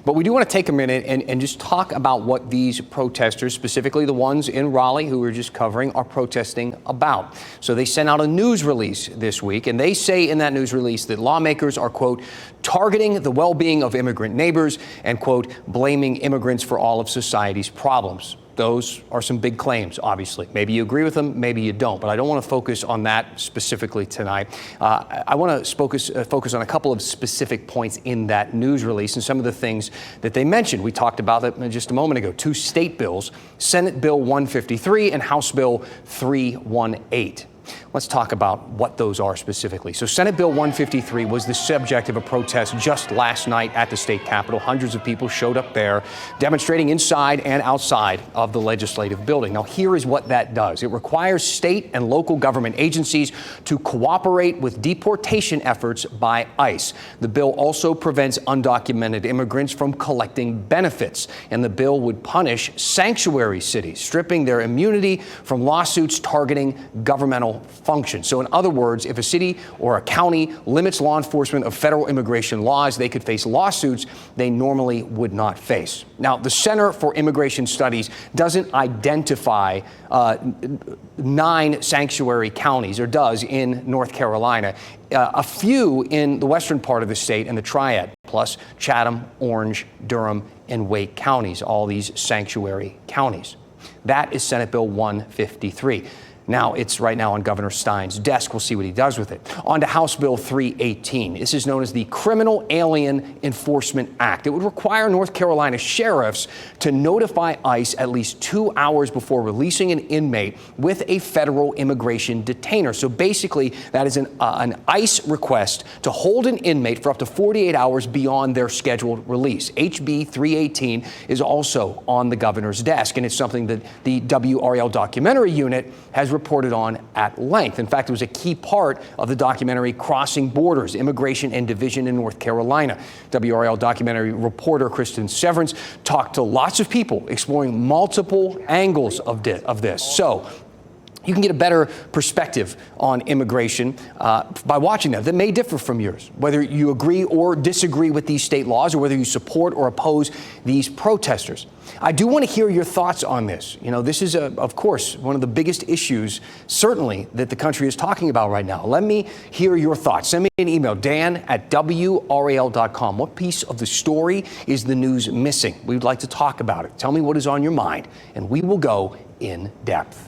But we do want to take a minute and just talk about what these protesters, specifically the ones in Raleigh who we're just covering, are protesting about. So they sent out a news release this week, and they say in that news release that lawmakers are, quote, targeting the well-being of immigrant neighbors and, quote, blaming immigrants for all of society's problems. Those are some big claims, obviously. Maybe you agree with them, maybe you don't, but I don't want to focus on that specifically tonight. I want to focus on a couple of specific points in that news release and some of the things that they mentioned. We talked about it just a moment ago. Two state bills, Senate Bill 153 and House Bill 318. Let's talk about what those are specifically. So Senate Bill 153 was the subject of a protest just last night at the state capitol. Hundreds of people showed up there demonstrating inside and outside of the legislative building. Now, here is what that does. It requires state and local government agencies to cooperate with deportation efforts by ICE. The bill also prevents undocumented immigrants from collecting benefits, and the bill would punish sanctuary cities, stripping their immunity from lawsuits targeting governmental function. So in other words, if a city or a county limits law enforcement of federal immigration laws, they could face lawsuits they normally would not face. Now, the Center for Immigration Studies doesn't identify 9 sanctuary counties, or does in North Carolina, a few in the western part of the state and the Triad, plus Chatham, Orange, Durham, and Wake counties, all these sanctuary counties. That is Senate Bill 153. Now, it's right now on Governor Stein's desk. We'll see what he does with it. On to House Bill 318. This is known as the Criminal Alien Enforcement Act. It would require North Carolina sheriffs to notify ICE at least 2 hours before releasing an inmate with a federal immigration detainer. So basically, that is an ICE request to hold an inmate for up to 48 hours beyond their scheduled release. HB 318 is also on the governor's desk, and it's something that the WRAL documentary unit has reported on at length. In fact, it was a key part of the documentary Crossing Borders, Immigration and Division in North Carolina. WRAL documentary reporter Kristen Severance talked to lots of people exploring multiple angles of this. So you can get a better perspective on immigration by watching them that may differ from yours, whether you agree or disagree with these state laws or whether you support or oppose these protesters. I do want to hear your thoughts on this. You know, this is, of course, one of the biggest issues, certainly, that the country is talking about right now. Let me hear your thoughts. Send me an email, dan@WRAL.com. What piece of the story is the news missing? We'd like to talk about it. Tell me what is on your mind, and we will go in depth.